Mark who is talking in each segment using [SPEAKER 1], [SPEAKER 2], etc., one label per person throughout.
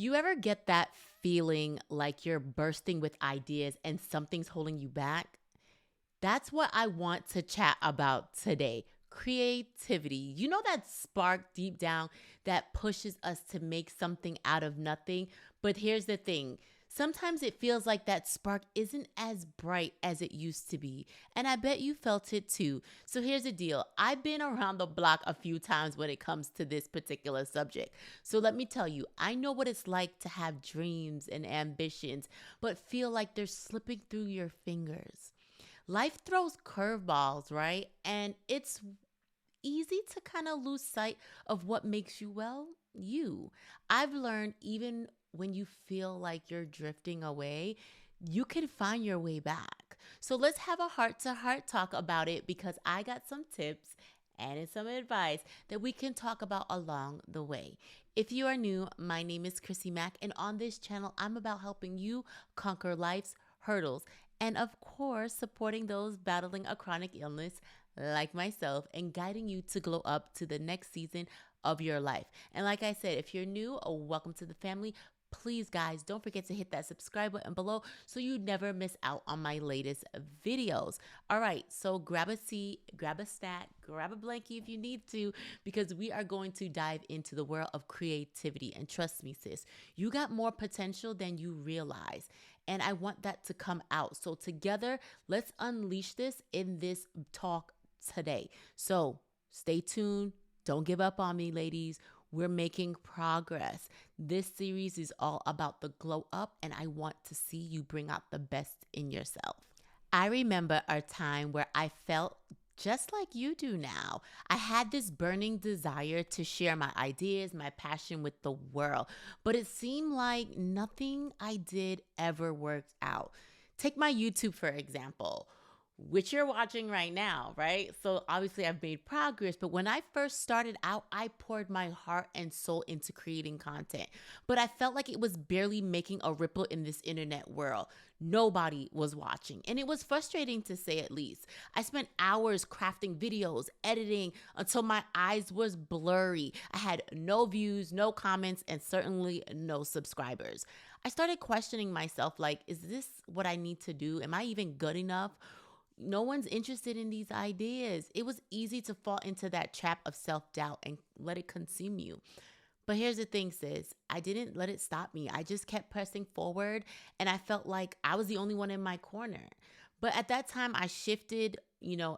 [SPEAKER 1] You ever get that feeling like you're bursting with ideas and something's holding you back? That's what I want to chat about today. Creativity. You know that spark deep down that pushes us to make something out of nothing? But here's the thing. Sometimes it feels like that spark isn't as bright as it used to be. And I bet you felt it too. So here's the deal. I've been around the block a few times when it comes to this particular subject. So let me tell you, I know what it's like to have dreams and ambitions, but feel like they're slipping through your fingers. Life throws curveballs, right? And it's easy to kind of lose sight of what makes you, well, you. I've learned even when you feel like you're drifting away, you can find your way back. So let's have a heart to heart talk about it because I got some tips and some advice that we can talk about along the way. If you are new, my name is Crissy Mack, and on this channel, I'm about helping you conquer life's hurdles and, of course, supporting those battling a chronic illness like myself and guiding you to glow up to the next season of your life. And like I said, if you're new, welcome to the family. Please, guys, don't forget to hit that subscribe button below so you never miss out on my latest videos. All right, so grab a seat, grab a snack, grab a blankie if you need to, because we are going to dive into the world of creativity. And trust me, sis, you got more potential than you realize. And I want that to come out. So together, let's unleash this in this talk today. So stay tuned. Don't give up on me, ladies. We're making progress. This series is all about the glow up, and I want to see you bring out the best in yourself. I remember a time where I felt just like you do now. I had this burning desire to share my ideas, my passion with the world, but it seemed like nothing I did ever worked out. Take my YouTube, for example, which you're watching right now, right? So obviously I've made progress, but when I first started out, I poured my heart and soul into creating content, but I felt like it was barely making a ripple in this internet world. Nobody was watching, and it was frustrating to say at least. I spent hours crafting videos, editing until my eyes was blurry. I had no views, no comments, and certainly no subscribers. I started questioning myself like, is this what I need to do? Am I even good enough? No one's interested in these ideas. It was easy to fall into that trap of self-doubt and let it consume you. But here's the thing, sis. I didn't let it stop me. I just kept pressing forward, and I felt like I was the only one in my corner. But at that time, I shifted,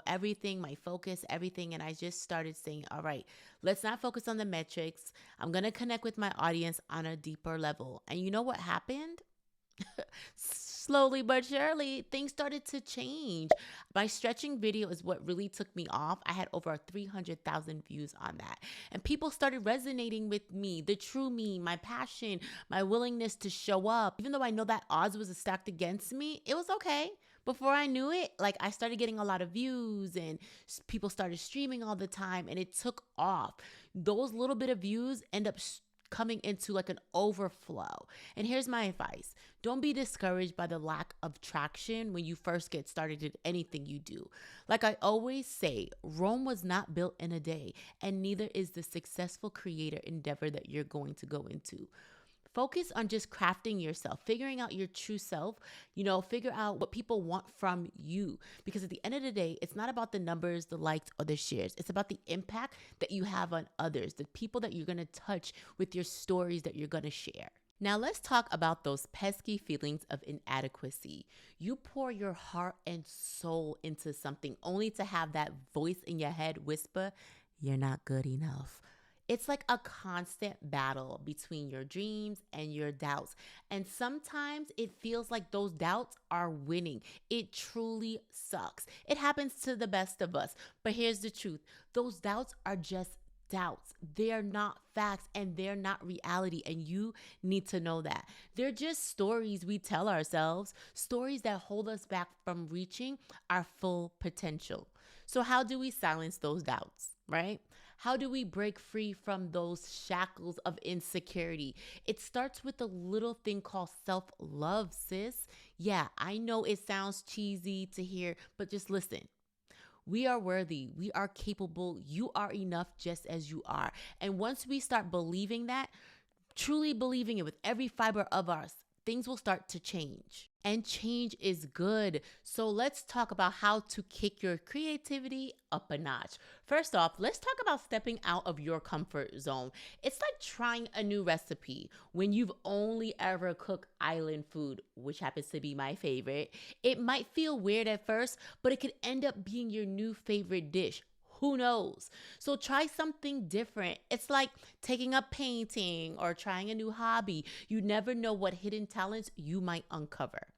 [SPEAKER 1] everything, my focus, everything, and I just started saying, all right, let's not focus on the metrics. I'm going to connect with my audience on a deeper level. And you know what happened? Slowly but surely, things started to change. My stretching video is what really took me off. I had over 300,000 views on that. And people started resonating with me, the true me, my passion, my willingness to show up. Even though I know that odds was stacked against me, it was okay. Before I knew it, I started getting a lot of views and people started streaming all the time, and it took off. Those little bit of views end up coming into an overflow. And here's my advice. Don't be discouraged by the lack of traction when you first get started in anything you do. Like I always say, Rome was not built in a day, and neither is the successful creator endeavor that you're going to go into. Focus on just crafting yourself, figuring out your true self, figure out what people want from you. Because at the end of the day, it's not about the numbers, the likes, or the shares. It's about the impact that you have on others, the people that you're going to touch with your stories that you're going to share. Now let's talk about those pesky feelings of inadequacy. You pour your heart and soul into something only to have that voice in your head whisper, "You're not good enough." It's like a constant battle between your dreams and your doubts. And sometimes it feels like those doubts are winning. It truly sucks. It happens to the best of us. But here's the truth. Those doubts are just doubts. They're not facts and they're not reality. And you need to know that. They're just stories we tell ourselves, stories that hold us back from reaching our full potential. So how do we silence those doubts? Right? How do we break free from those shackles of insecurity? It starts with a little thing called self-love, sis. Yeah, I know it sounds cheesy to hear, but just listen. We are worthy. We are capable. You are enough just as you are. And once we start believing that, truly believing it with every fiber of us, things will start to change. And change is good. So let's talk about how to kick your creativity up a notch. First off, let's talk about stepping out of your comfort zone. It's like trying a new recipe when you've only ever cooked island food, which happens to be my favorite. It might feel weird at first, but it could end up being your new favorite dish. Who knows? So try something different. It's like taking up painting or trying a new hobby. You never know what hidden talents you might uncover.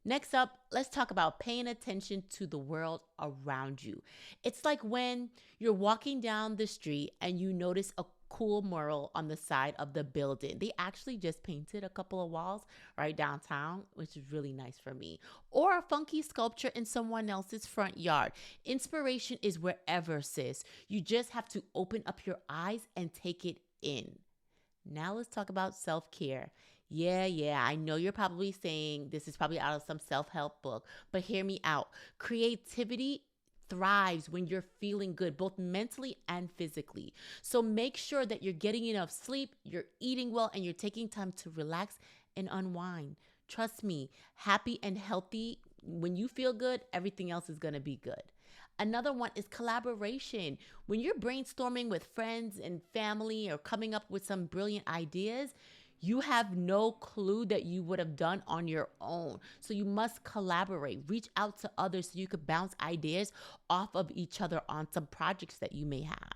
[SPEAKER 1] Next up, let's talk about paying attention to the world around you. It's like when you're walking down the street and you notice a cool mural on the side of the building. They actually just painted a couple of walls right downtown, which is really nice for me. Or a funky sculpture in someone else's front yard. Inspiration is wherever, sis. You just have to open up your eyes and take it in. Now let's talk about self-care. Yeah, I know you're probably saying this is probably out of some self-help book, but hear me out. Creativity thrives when you're feeling good, both mentally and physically. So make sure that you're getting enough sleep, you're eating well, and you're taking time to relax and unwind. Trust me, happy and healthy, when you feel good, everything else is going to be good. Another one is collaboration. When you're brainstorming with friends and family or coming up with some brilliant ideas, you have no clue that you would have done on your own. So you must collaborate, reach out to others so you could bounce ideas off of each other on some projects that you may have.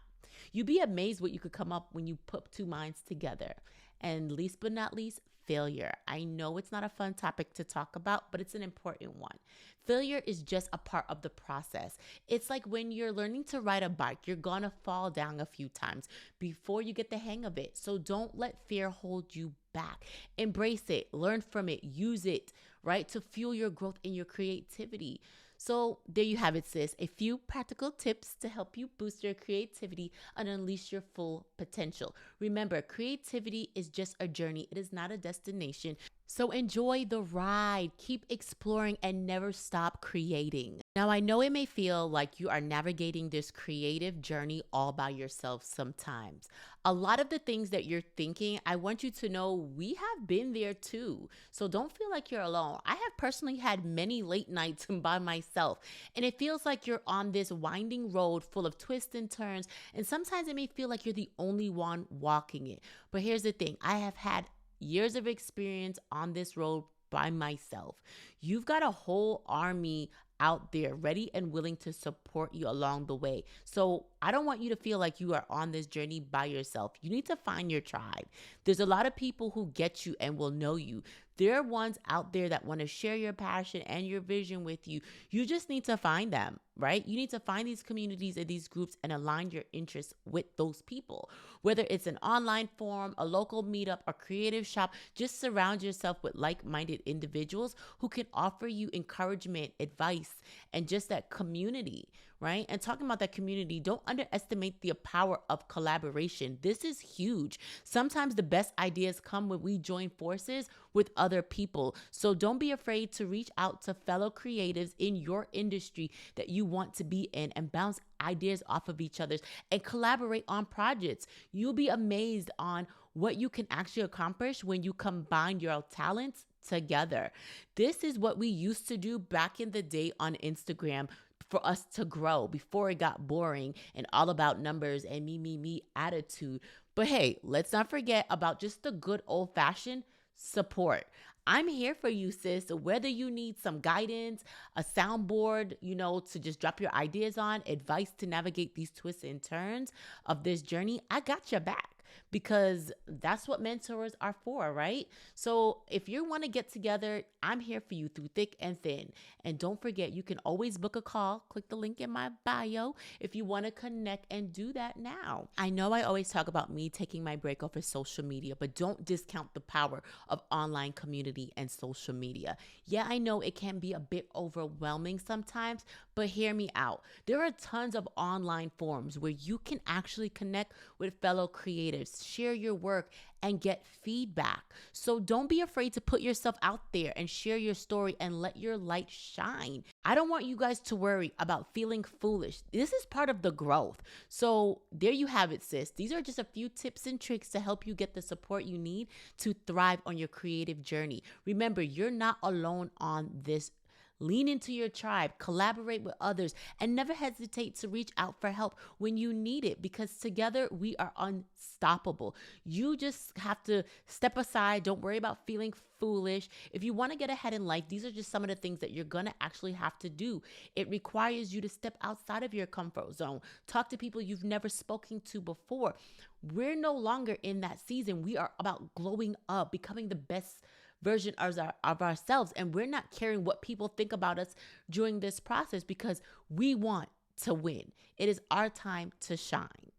[SPEAKER 1] You'd be amazed what you could come up when you put two minds together. And least but not least, failure. I know it's not a fun topic to talk about, but it's an important one. Failure is just a part of the process. It's like when you're learning to ride a bike, you're gonna fall down a few times before you get the hang of it. So don't let fear hold you back. Embrace it, learn from it, use it, right, to fuel your growth and your creativity. So there you have it, sis. A few practical tips to help you boost your creativity and unleash your full potential. Remember, creativity is just a journey. It is not a destination. So enjoy the ride, keep exploring, and never stop creating. Now, I know it may feel like you are navigating this creative journey all by yourself sometimes. A lot of the things that you're thinking, I want you to know we have been there too. So don't feel like you're alone. I have personally had many late nights by myself, and it feels like you're on this winding road full of twists and turns, and sometimes it may feel like you're the only one walking it. But here's the thing, I have had years of experience on this road by myself. You've got a whole army out there ready and willing to support you along the way. So I don't want you to feel like you are on this journey by yourself. You need to find your tribe. There's a lot of people who get you and will know you. There are ones out there that want to share your passion and your vision with you. You just need to find them, right? You need to find these communities and these groups and align your interests with those people. Whether it's an online forum, a local meetup, a creative shop, just surround yourself with like-minded individuals who can offer you encouragement, advice, and just that community, right? And talking about that community, don't underestimate the power of collaboration. This is huge. Sometimes the best ideas come when we join forces with other people. So don't be afraid to reach out to fellow creatives in your industry that you want to be in and bounce ideas off of each other's and collaborate on projects. You'll be amazed on what you can actually accomplish when you combine your talents together. This is what we used to do back in the day on Instagram for us to grow before it got boring and all about numbers and me attitude. But hey, let's not forget about just the good old-fashioned support. I'm here for you, sis. Whether you need some guidance, a soundboard, to just drop your ideas on, advice to navigate these twists and turns of this journey, I got your back. Because that's what mentors are for, right? So if you want to get together, I'm here for you through thick and thin. And don't forget, you can always book a call. Click the link in my bio if you want to connect and do that now. I know I always talk about me taking my break off of social media, but don't discount the power of online community and social media. Yeah, I know it can be a bit overwhelming sometimes, but hear me out. There are tons of online forums where you can actually connect with fellow creatives, share your work, and get feedback. So don't be afraid to put yourself out there and share your story and let your light shine. I don't want you guys to worry about feeling foolish. This is part of the growth. So there you have it, sis. These are just a few tips and tricks to help you get the support you need to thrive on your creative journey. Remember, you're not alone on this. Lean into your tribe, collaborate with others, and never hesitate to reach out for help when you need it, because together we are unstoppable. You just have to step aside. Don't worry about feeling foolish. If you want to get ahead in life, these are just some of the things that you're going to actually have to do. It requires you to step outside of your comfort zone, talk to people you've never spoken to before. We're no longer in that season. We are about glowing up, becoming the best version of ourselves, and we're not caring what people think about us during this process because we want to win. It is our time to shine.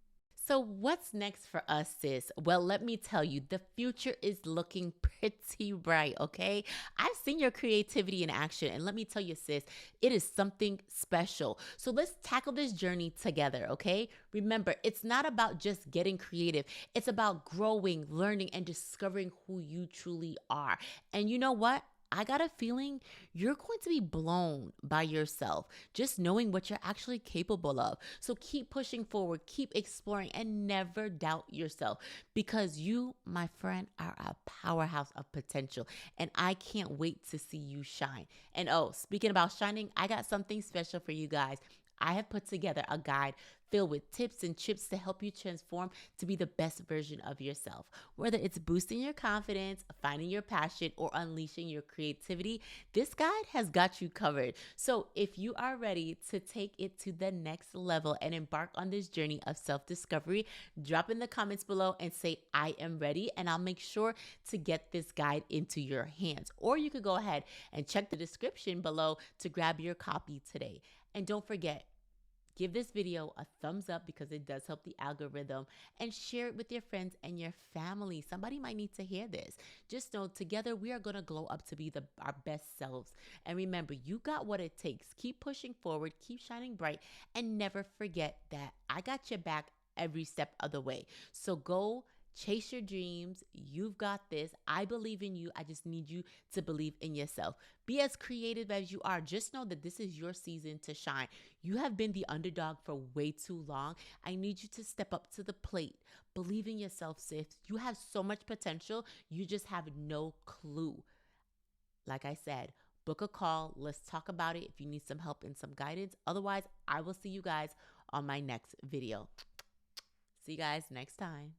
[SPEAKER 1] So what's next for us, sis? Well, let me tell you, the future is looking pretty bright, okay? I've seen your creativity in action, and let me tell you, sis, it is something special. So let's tackle this journey together, okay? Remember, it's not about just getting creative. It's about growing, learning, and discovering who you truly are. And you know what? I got a feeling you're going to be blown by yourself, just knowing what you're actually capable of. So keep pushing forward, keep exploring, and never doubt yourself, because you, my friend, are a powerhouse of potential, and I can't wait to see you shine. And oh, speaking about shining, I got something special for you guys. I have put together a guide filled with tips and tricks to help you transform to be the best version of yourself. Whether it's boosting your confidence, finding your passion, or unleashing your creativity, this guide has got you covered. So if you are ready to take it to the next level and embark on this journey of self-discovery, drop in the comments below and say, I am ready, and I'll make sure to get this guide into your hands. Or you could go ahead and check the description below to grab your copy today. And don't forget, give this video a thumbs up because it does help the algorithm, and share it with your friends and your family. Somebody might need to hear this. Just know together we are going to glow up to be our best selves. And remember, you got what it takes. Keep pushing forward, keep shining bright, and never forget that I got your back every step of the way. So go chase your dreams. You've got this. I believe in you. I just need you to believe in yourself. Be as creative as you are. Just know that this is your season to shine. You have been the underdog for way too long. I need you to step up to the plate. Believe in yourself, sis. You have so much potential. You just have no clue. Like I said, book a call. Let's talk about it if you need some help and some guidance. Otherwise, I will see you guys on my next video. See you guys next time.